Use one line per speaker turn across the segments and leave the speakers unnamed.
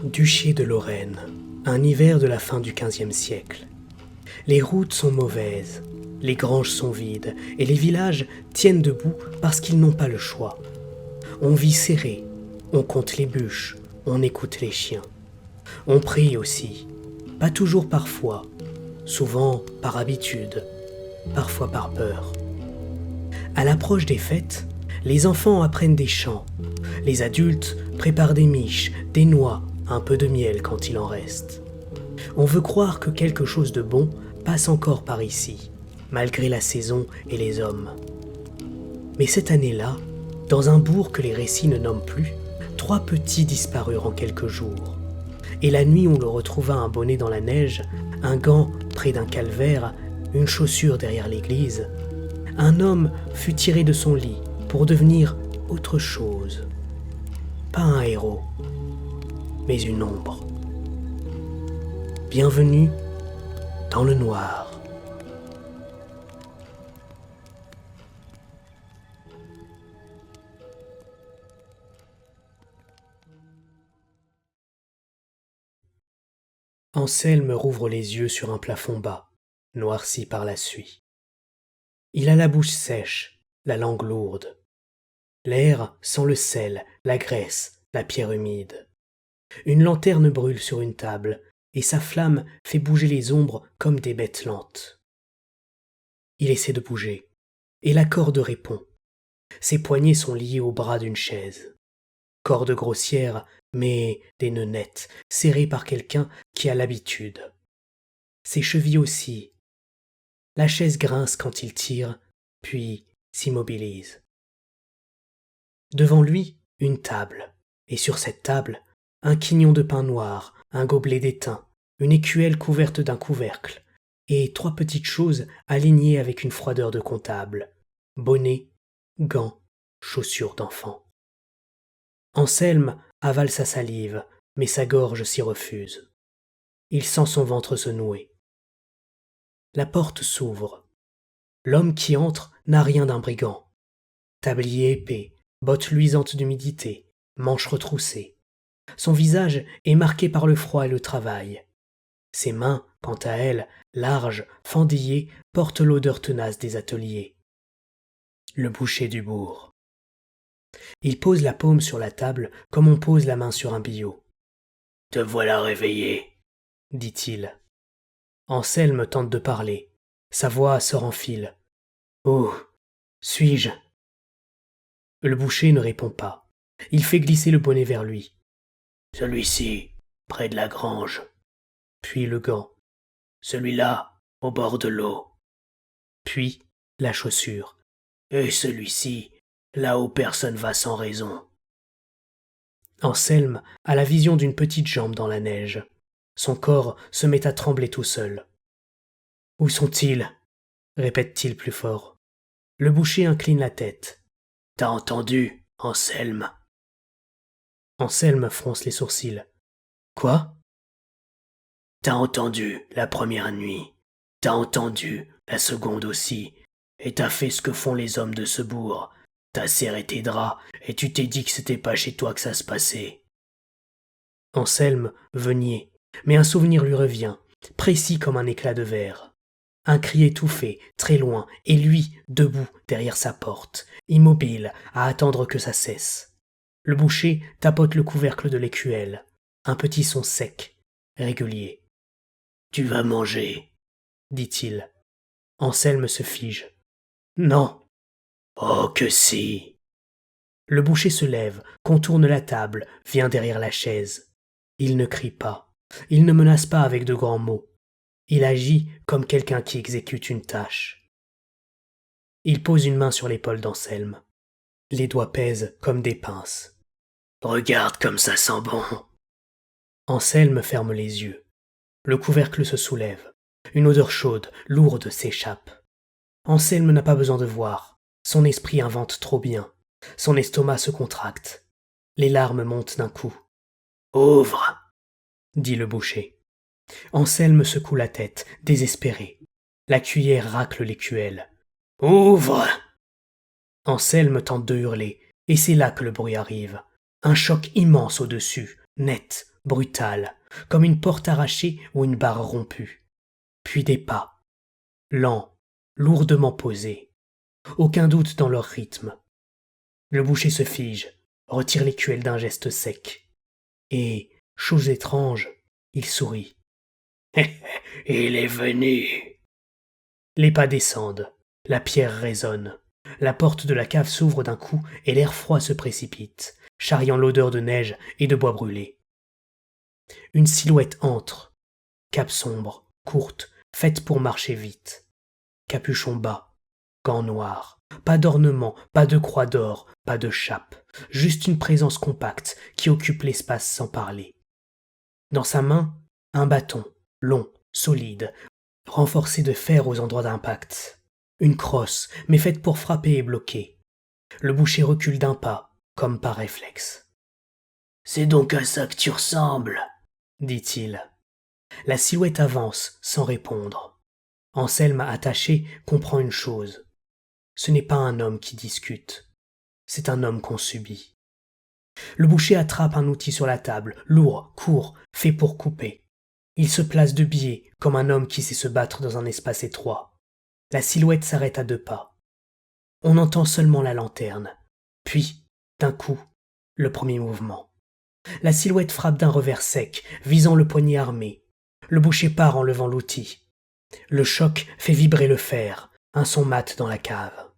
Duché de Lorraine, un hiver de la fin du XVe siècle. Les routes sont mauvaises, les granges sont vides et les villages tiennent debout parce qu'ils n'ont pas le choix. On vit serré, on compte les bûches, on écoute les chiens. On prie aussi, pas toujours par foi, souvent par habitude, parfois par peur. À l'approche des fêtes, les enfants apprennent des chants, les adultes préparent des miches, des noix, un peu de miel quand il en reste. On veut croire que quelque chose de bon passe encore par ici, malgré la saison et les hommes. Mais cette année-là, dans un bourg que les récits ne nomment plus, 3 petits disparurent en quelques jours. Et la nuit, on le retrouva un bonnet dans la neige, un gant près d'un calvaire, une chaussure derrière l'église. Un homme fut tiré de son lit pour devenir autre chose. Pas un héros, mais une ombre. Bienvenue dans le noir. Anselme rouvre les yeux sur un plafond bas, noirci par la suie. Il a la bouche sèche, la langue lourde. L'air sent le sel, la graisse, la pierre humide. Une lanterne brûle sur une table, et sa flamme fait bouger les ombres comme des bêtes lentes. Il essaie de bouger, et la corde répond. Ses poignets sont liés au bras d'une chaise. Corde grossière, mais des nœuds nets, serrés par quelqu'un qui a l'habitude. Ses chevilles aussi. La chaise grince quand il tire, puis s'immobilise. Devant lui, une table, et sur cette table, un quignon de pain noir, un gobelet d'étain, une écuelle couverte d'un couvercle, et 3 petites choses alignées avec une froideur de comptable, bonnet, gants, chaussures d'enfant. Anselme avale sa salive, mais sa gorge s'y refuse. Il sent son ventre se nouer. La porte s'ouvre. L'homme qui entre n'a rien d'un brigand. Tablier épais, bottes luisantes d'humidité, manches retroussées. Son visage est marqué par le froid et le travail. Ses mains, quant à elles, larges, fendillées, portent l'odeur tenace des ateliers. Le boucher du bourg. Il pose la paume sur la table comme on pose la main sur un billot. « Te voilà réveillé, » dit-il. Anselme tente de parler. Sa voix se renfile. « Où suis-je » Le boucher ne répond pas. Il fait glisser le bonnet vers lui. « Celui-ci, près de la grange. » Puis le gant. « Celui-là, au bord de l'eau. » Puis la chaussure. « Et celui-ci, là où personne va sans raison. » Anselme a la vision d'une petite jambe dans la neige. Son corps se met à trembler tout seul. « Où sont-ils » répète-t-il plus fort. Le boucher incline la tête. « T'as entendu, Anselme ?» Anselme fronce les sourcils. « Quoi ?» « T'as entendu la première nuit, t'as entendu la seconde aussi, et t'as fait ce que font les hommes de ce bourg. T'as serré tes draps, et tu t'es dit que c'était pas chez toi que ça se passait. » Anselme veut nier, mais un souvenir lui revient, précis comme un éclat de verre. Un cri étouffé, très loin, et lui, debout, derrière sa porte, immobile, à attendre que ça cesse. Le boucher tapote le couvercle de l'écuelle. Un petit son sec, régulier. « Tu vas manger, » dit-il. Anselme se fige. « Non. »« Oh que si !» Le boucher se lève, contourne la table, vient derrière la chaise. Il ne crie pas. Il ne menace pas avec de grands mots. Il agit comme quelqu'un qui exécute une tâche. Il pose une main sur l'épaule d'Anselme. Les doigts pèsent comme des pinces. « Regarde comme ça sent bon !» Anselme ferme les yeux. Le couvercle se soulève. Une odeur chaude, lourde s'échappe. Anselme n'a pas besoin de voir. Son esprit invente trop bien. Son estomac se contracte. Les larmes montent d'un coup. « Ouvre !» dit le boucher. Anselme secoue la tête, désespéré. La cuillère racle l'écuelle. « Ouvre !» Anselme tente de hurler, et c'est là que le bruit arrive. Un choc immense au-dessus, net, brutal, comme une porte arrachée ou une barre rompue. Puis des pas, lents, lourdement posés. Aucun doute dans leur rythme. Le boucher se fige, retire l'écuelle d'un geste sec. Et, chose étrange, il sourit. Il est venu. Les pas descendent, la pierre résonne. La porte de la cave s'ouvre d'un coup et l'air froid se précipite, charriant l'odeur de neige et de bois brûlé. Une silhouette entre, cape sombre, courte, faite pour marcher vite. Capuchon bas, gants noirs, pas d'ornement, pas de croix d'or, pas de chape, juste une présence compacte qui occupe l'espace sans parler. Dans sa main, un bâton, long, solide, renforcé de fer aux endroits d'impact. Une crosse, mais faite pour frapper et bloquer. Le boucher recule d'un pas, comme par réflexe. C'est donc à ça que tu ressembles, dit-il. La silhouette avance, sans répondre. Anselme, attaché, comprend une chose. Ce n'est pas un homme qui discute. C'est un homme qu'on subit. Le boucher attrape un outil sur la table, lourd, court, fait pour couper. Il se place de biais, comme un homme qui sait se battre dans un espace étroit. La silhouette s'arrête à 2 pas. On entend seulement la lanterne. Puis, d'un coup, le premier mouvement. La silhouette frappe d'un revers sec, visant le poignet armé. Le boucher part en levant l'outil. Le choc fait vibrer le fer, un son mat dans la cave.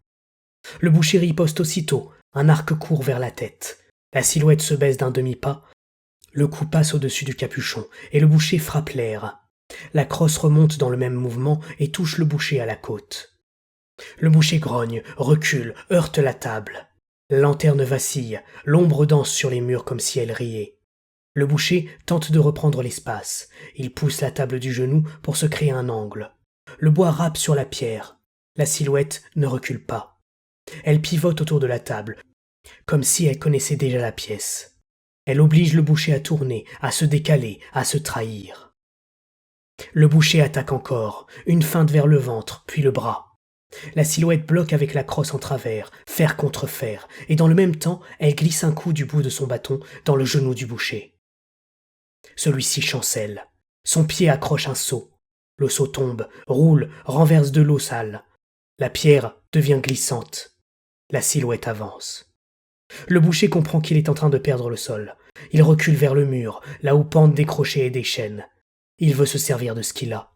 Le boucher riposte aussitôt, un arc court vers la tête. La silhouette se baisse d'un demi-pas. Le coup passe au-dessus du capuchon, et le boucher frappe l'air. La crosse remonte dans le même mouvement et touche le boucher à la côte. Le boucher grogne, recule, heurte la table. La lanterne vacille, l'ombre danse sur les murs comme si elle riait. Le boucher tente de reprendre l'espace. Il pousse la table du genou pour se créer un angle. Le bois râpe sur la pierre. La silhouette ne recule pas. Elle pivote autour de la table, comme si elle connaissait déjà la pièce. Elle oblige le boucher à tourner, à se décaler, à se trahir. Le boucher attaque encore, une feinte vers le ventre, puis le bras. La silhouette bloque avec la crosse en travers, fer contre fer, et dans le même temps, elle glisse un coup du bout de son bâton dans le genou du boucher. Celui-ci chancelle. Son pied accroche un seau. Le seau tombe, roule, renverse de l'eau sale. La pierre devient glissante. La silhouette avance. Le boucher comprend qu'il est en train de perdre le sol. Il recule vers le mur, là où pendent des crochets et des chaînes. Il veut se servir de ce qu'il a.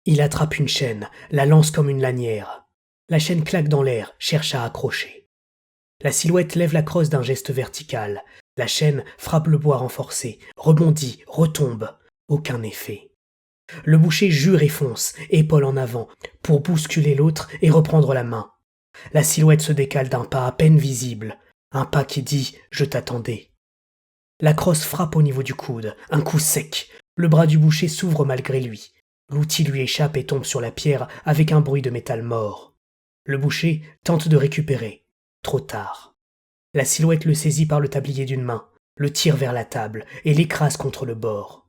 Il attrape une chaîne, la lance comme une lanière. La chaîne claque dans l'air, cherche à accrocher. La silhouette lève la crosse d'un geste vertical. La chaîne frappe le bois renforcé, rebondit, retombe. Aucun effet. Le boucher jure et fonce, épaule en avant, pour bousculer l'autre et reprendre la main. La silhouette se décale d'un pas à peine visible, un pas qui dit « je t'attendais ». La crosse frappe au niveau du coude, un coup sec. Le bras du boucher s'ouvre malgré lui. L'outil lui échappe et tombe sur la pierre avec un bruit de métal mort. Le boucher tente de récupérer. Trop tard. La silhouette le saisit par le tablier d'une main, le tire vers la table et l'écrase contre le bord.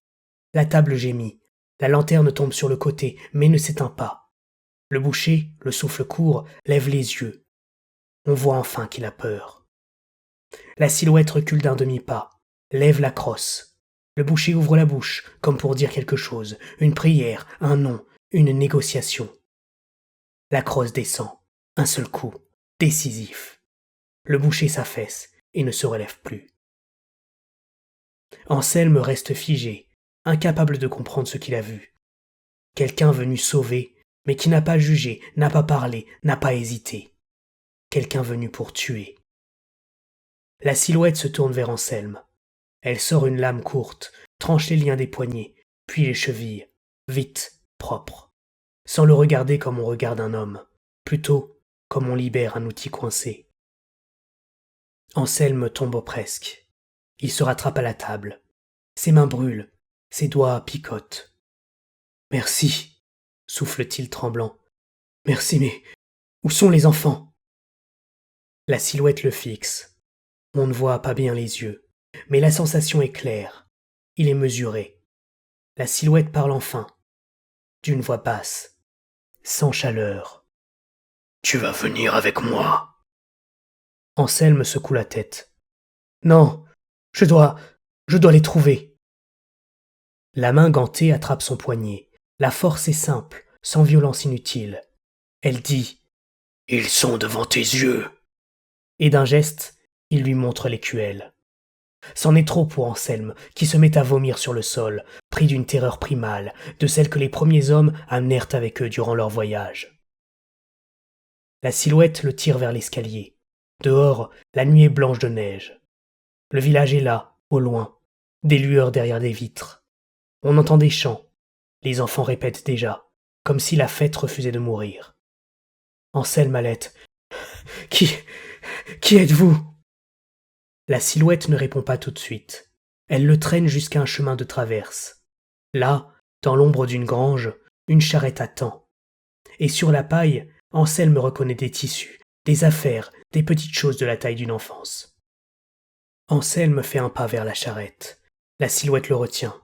La table gémit. La lanterne tombe sur le côté, mais ne s'éteint pas. Le boucher, le souffle court, lève les yeux. On voit enfin qu'il a peur. La silhouette recule d'un demi-pas, lève la crosse. Le boucher ouvre la bouche, comme pour dire quelque chose, une prière, un nom, une négociation. La crosse descend, un seul coup, décisif. Le boucher s'affaisse et ne se relève plus. Anselme reste figé, incapable de comprendre ce qu'il a vu. Quelqu'un venu sauver, mais qui n'a pas jugé, n'a pas parlé, n'a pas hésité. Quelqu'un venu pour tuer. La silhouette se tourne vers Anselme. Elle sort une lame courte, tranche les liens des poignets, puis les chevilles, vite, propre, sans le regarder comme on regarde un homme, plutôt comme on libère un outil coincé. Anselme tombe presque. Il se rattrape à la table. Ses mains brûlent, ses doigts picotent. « Merci, souffle-t-il tremblant. « Merci, mais où sont les enfants ?» La silhouette le fixe. On ne voit pas bien les yeux. Mais la sensation est claire. Il est mesuré. La silhouette parle enfin, d'une voix basse, sans chaleur. « Tu vas venir avec moi ?» Anselme secoue la tête. « Non, je dois Je dois les trouver. La main gantée attrape son poignet. La force est simple, sans violence inutile. Elle dit « Ils sont devant tes yeux !» Et d'un geste, il lui montre l'écuelle. C'en est trop pour Anselme, qui se met à vomir sur le sol, pris d'une terreur primale, de celle que les premiers hommes amenèrent avec eux durant leur voyage. La silhouette le tire vers l'escalier. Dehors, la nuit est blanche de neige. Le village est là, au loin, des lueurs derrière des vitres. On entend des chants. Les enfants répètent déjà, comme si la fête refusait de mourir. Anselme halète. « Qui êtes-vous » La silhouette ne répond pas tout de suite. Elle le traîne jusqu'à un chemin de traverse. Là, dans l'ombre d'une grange, une charrette attend. Et sur la paille, Anselme reconnaît des tissus, des affaires, des petites choses de la taille d'une enfance. Anselme fait un pas vers la charrette. La silhouette le retient.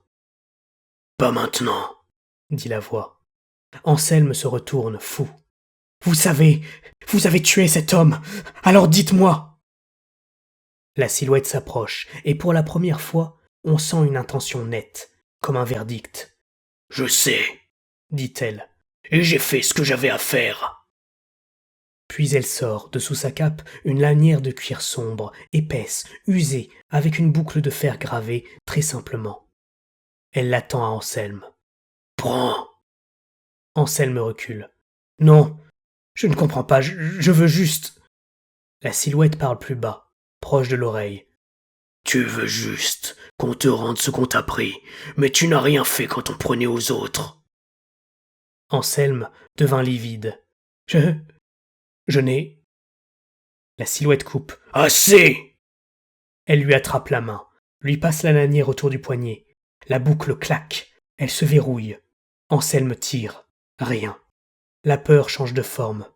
« Pas maintenant, » dit la voix. Anselme se retourne, fou. « Vous avez tué cet homme, alors dites-moi » La silhouette s'approche, et pour la première fois, on sent une intention nette, comme un verdict. « Je sais, » dit-elle, « et j'ai fait ce que j'avais à faire. » Puis elle sort, de sous sa cape, une lanière de cuir sombre, épaisse, usée, avec une boucle de fer gravée, très simplement. Elle la tend à Anselme. « Prends !» Anselme recule. « Non, je ne comprends pas, je veux juste... » La silhouette parle plus bas, proche de l'oreille. « Tu veux juste qu'on te rende ce qu'on t'a pris, mais tu n'as rien fait quand on prenait aux autres. » Anselme devint livide. « Je n'ai... » La silhouette coupe. « Assez !» Elle lui attrape la main, lui passe la lanière autour du poignet. La boucle claque, elle se verrouille. Anselme tire. Rien. La peur change de forme.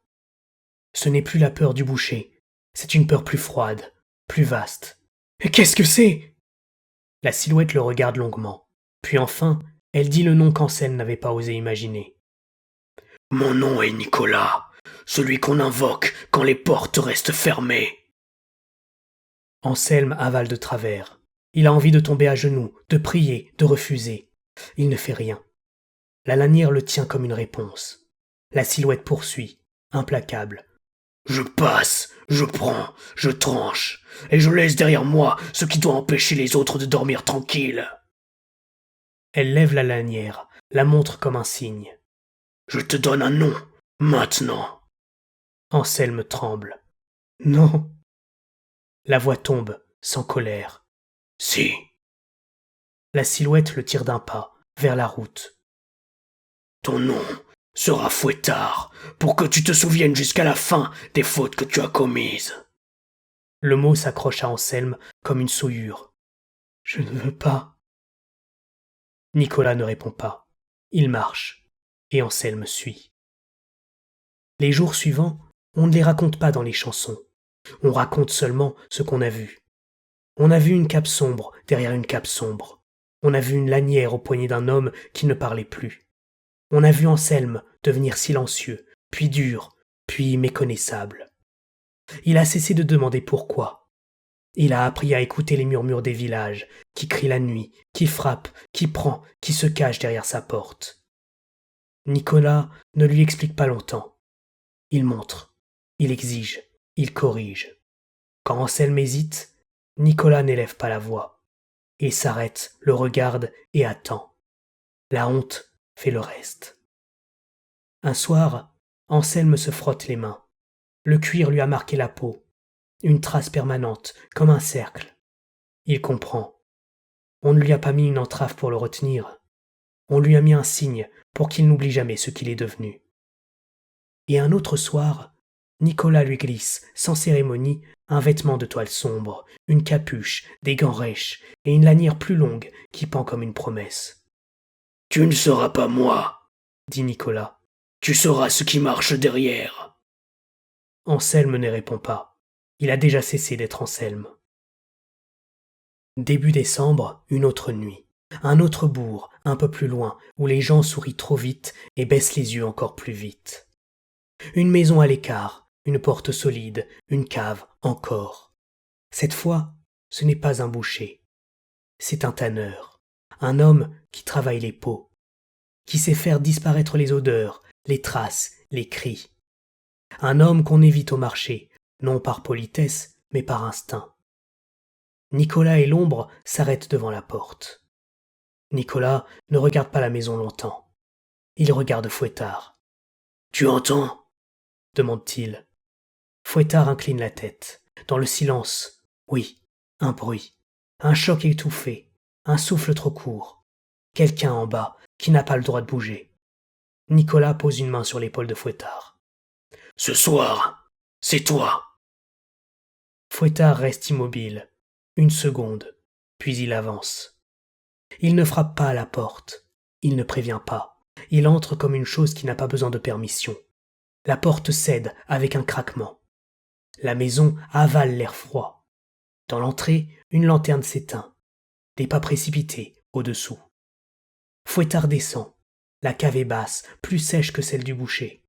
Ce n'est plus la peur du boucher, c'est une peur plus froide, plus vaste. « Mais qu'est-ce que c'est ?» La silhouette le regarde longuement. Puis enfin, elle dit le nom qu'Anselme n'avait pas osé imaginer. « Mon nom est Nicolas, celui qu'on invoque quand les portes restent fermées. » Anselme avale de travers. Il a envie de tomber à genoux, de prier, de refuser. Il ne fait rien. La lanière le tient comme une réponse. La silhouette poursuit, implacable. « Je passe, je prends, je tranche, et je laisse derrière moi ce qui doit empêcher les autres de dormir tranquilles. » Elle lève la lanière, la montre comme un signe. « Je te donne un nom, maintenant. » Anselme tremble. « Non. » La voix tombe, sans colère. « Si. » La silhouette le tire d'un pas, vers la route. « Ton nom sera Fouettard, pour que tu te souviennes jusqu'à la fin des fautes que tu as commises. » Le mot s'accroche à Anselme comme une souillure. « Je ne veux pas. » Nicolas ne répond pas. Il marche, et Anselme suit. Les jours suivants, on ne les raconte pas dans les chansons. On raconte seulement ce qu'on a vu. On a vu une cape sombre derrière une cape sombre. On a vu une lanière au poignet d'un homme qui ne parlait plus. On a vu Anselme devenir silencieux, puis dur, puis méconnaissable. Il a cessé de demander pourquoi. Il a appris à écouter les murmures des villages, qui crient la nuit, qui frappent, qui prend, qui se cache derrière sa porte. Nicolas ne lui explique pas longtemps. Il montre, il exige, il corrige. Quand Anselme hésite, Nicolas n'élève pas la voix. Il s'arrête, le regarde et attend. La honte fait le reste. Un soir, Anselme se frotte les mains. Le cuir lui a marqué la peau. Une trace permanente, comme un cercle. Il comprend. On ne lui a pas mis une entrave pour le retenir. On lui a mis un signe pour qu'il n'oublie jamais ce qu'il est devenu. Et un autre soir, Nicolas lui glisse, sans cérémonie, un vêtement de toile sombre, une capuche, des gants rêches et une lanière plus longue qui pend comme une promesse. « Tu ne seras pas moi, » dit Nicolas. « Tu seras ce qui marche derrière. » Anselme ne répond pas. Il a déjà cessé d'être Anselme. Début décembre, une autre nuit. Un autre bourg, un peu plus loin, où les gens sourient trop vite et baissent les yeux encore plus vite. Une maison à l'écart, une porte solide, une cave encore. Cette fois, ce n'est pas un boucher. C'est un tanneur, un homme qui travaille les peaux, qui sait faire disparaître les odeurs, les traces, les cris. Un homme qu'on évite au marché, non par politesse, mais par instinct. Nicolas et l'ombre s'arrêtent devant la porte. Nicolas ne regarde pas la maison longtemps. Il regarde Fouettard. « Tu entends » demande-t-il. Fouettard incline la tête. Dans le silence, oui, un bruit, un choc étouffé, un souffle trop court. Quelqu'un en bas qui n'a pas le droit de bouger. Nicolas pose une main sur l'épaule de Fouettard. « Ce soir, c'est toi !» Fouettard reste immobile, une seconde, puis il avance. Il ne frappe pas à la porte, il ne prévient pas, il entre comme une chose qui n'a pas besoin de permission. La porte cède avec un craquement. La maison avale l'air froid. Dans l'entrée, une lanterne s'éteint. Des pas précipités au-dessous. Fouettard descend. La cave est basse, plus sèche que celle du boucher.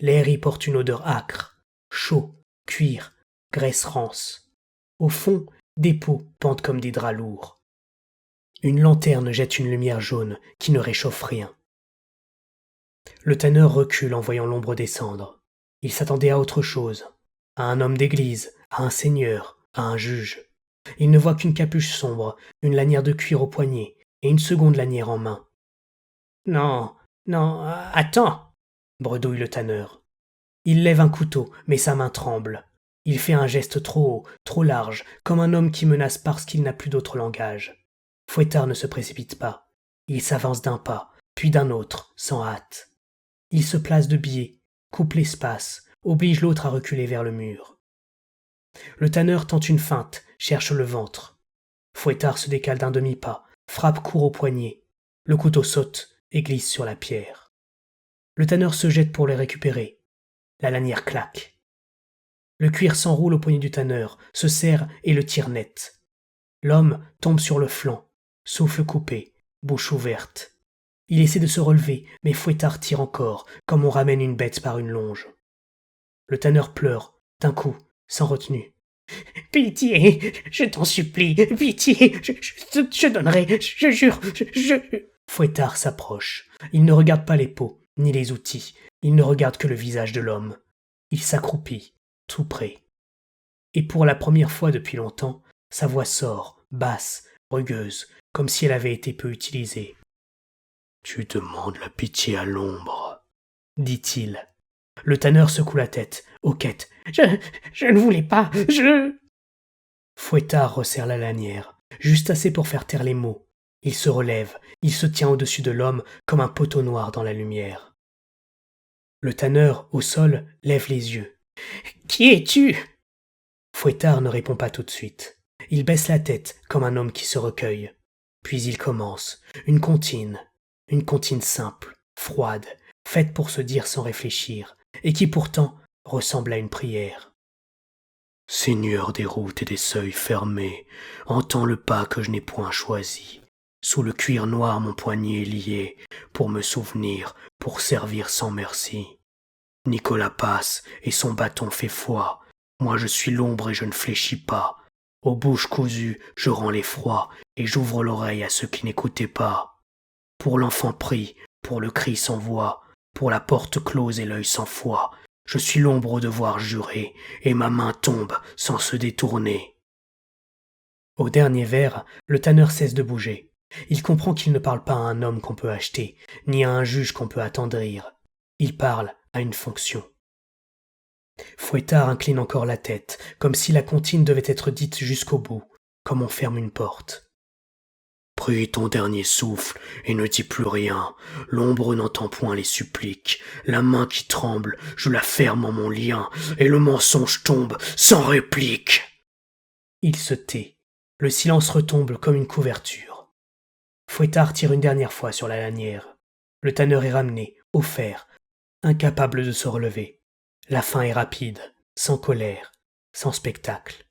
L'air y porte une odeur âcre, chaud, cuir, graisse rance. Au fond, des pots pendent comme des draps lourds. Une lanterne jette une lumière jaune qui ne réchauffe rien. Le tanneur recule en voyant l'ombre descendre. Il s'attendait à autre chose, à un homme d'église, à un seigneur, à un juge. Il ne voit qu'une capuche sombre, une lanière de cuir au poignet et une seconde lanière en main. « Non, non, attends !» bredouille le tanneur. Il lève un couteau, mais sa main tremble. Il fait un geste trop haut, trop large, comme un homme qui menace parce qu'il n'a plus d'autre langage. Fouettard ne se précipite pas. Il s'avance d'un pas, puis d'un autre, sans hâte. Il se place de biais, coupe l'espace, oblige l'autre à reculer vers le mur. Le tanneur tente une feinte, cherche le ventre. Fouettard se décale d'un demi-pas, frappe court au poignet. Le couteau saute et glisse sur la pierre. Le tanneur se jette pour le récupérer. La lanière claque. Le cuir s'enroule au poignet du tanneur, se serre et le tire net. L'homme tombe sur le flanc, souffle coupé, bouche ouverte. Il essaie de se relever, mais Fouettard tire encore, comme on ramène une bête par une longe. Le tanneur pleure, d'un coup, sans retenue. « Pitié, je t'en supplie, pitié, je donnerai, je jure, je... » Fouettard s'approche. Il ne regarde pas les peaux, ni les outils. Il ne regarde que le visage de l'homme. Il s'accroupit, tout près. Et pour la première fois depuis longtemps, sa voix sort, basse, rugueuse, comme si elle avait été peu utilisée. « Tu demandes la pitié à l'ombre, » dit-il. Le tanneur secoue la tête, hoquette. « Je ne voulais pas, je... » Fouettard resserre la lanière, juste assez pour faire taire les mots. Il se relève, il se tient au-dessus de l'homme comme un poteau noir dans la lumière. Le tanneur, au sol, lève les yeux. « Qui es-tu » Fouettard ne répond pas tout de suite. Il baisse la tête comme un homme qui se recueille. Puis il commence, une comptine simple, froide, faite pour se dire sans réfléchir, et qui pourtant ressemble à une prière. « Seigneur des routes et des seuils fermés, entends le pas que je n'ai point choisi. Sous le cuir noir mon poignet est lié, pour me souvenir, pour servir sans merci. Nicolas passe, et son bâton fait foi. Moi je suis l'ombre et je ne fléchis pas. Aux bouches cousues, je rends l'effroi, et j'ouvre l'oreille à ceux qui n'écoutaient pas. Pour l'enfant pris, pour le cri sans voix, pour la porte close et l'œil sans foi, je suis l'ombre au devoir juré, et ma main tombe sans se détourner. » Au dernier vers, le tanneur cesse de bouger. Il comprend qu'il ne parle pas à un homme qu'on peut acheter, ni à un juge qu'on peut attendrir. Il parle à une fonction. Fouettard incline encore la tête, comme si la comptine devait être dite jusqu'au bout, comme on ferme une porte. « Prie ton dernier souffle et ne dis plus rien. L'ombre n'entend point les suppliques. La main qui tremble, je la ferme en mon lien, et le mensonge tombe sans réplique. » Il se tait. Le silence retombe comme une couverture. Fouettard tire une dernière fois sur la lanière. Le tanneur est ramené, au fer, incapable de se relever. La fin est rapide, sans colère, sans spectacle.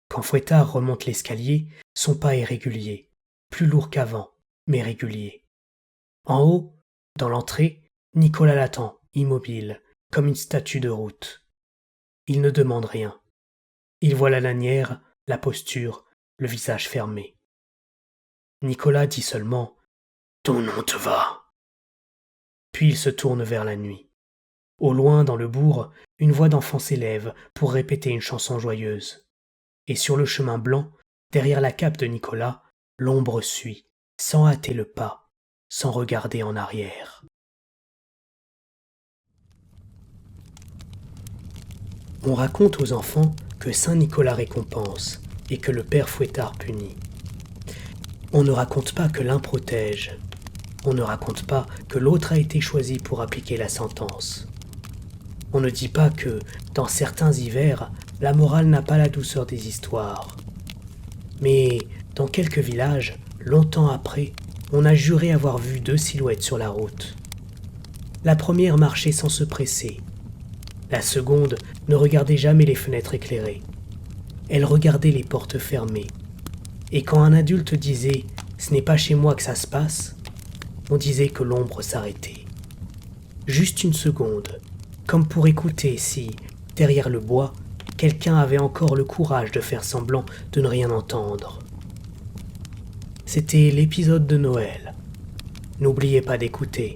Quand Fouettard remonte l'escalier, son pas est régulier, plus lourd qu'avant, mais régulier. En haut, dans l'entrée, Nicolas l'attend, immobile, comme une statue de route. Il ne demande rien. Il voit la lanière, la posture, le visage fermé. Nicolas dit seulement « Ton nom te va !» Puis il se tourne vers la nuit. Au loin, dans le bourg, une voix d'enfant s'élève pour répéter une chanson joyeuse. Et sur le chemin blanc, derrière la cape de Nicolas, l'ombre suit, sans hâter le pas, sans regarder en arrière. On raconte aux enfants que Saint Nicolas récompense et que le père Fouettard punit. On ne raconte pas que l'un protège. On ne raconte pas que l'autre a été choisi pour appliquer la sentence. On ne dit pas que, dans certains hivers, la morale n'a pas la douceur des histoires. Mais, dans quelques villages, longtemps après, on a juré avoir vu 2 silhouettes sur la route. La première marchait sans se presser. La seconde ne regardait jamais les fenêtres éclairées. Elle regardait les portes fermées. Et quand un adulte disait « ce n'est pas chez moi que ça se passe », on disait que l'ombre s'arrêtait. Juste une seconde, comme pour écouter si, derrière le bois, quelqu'un avait encore le courage de faire semblant de ne rien entendre. C'était l'épisode de Noël. N'oubliez pas d'écouter.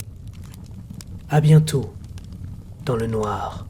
À bientôt, dans le noir.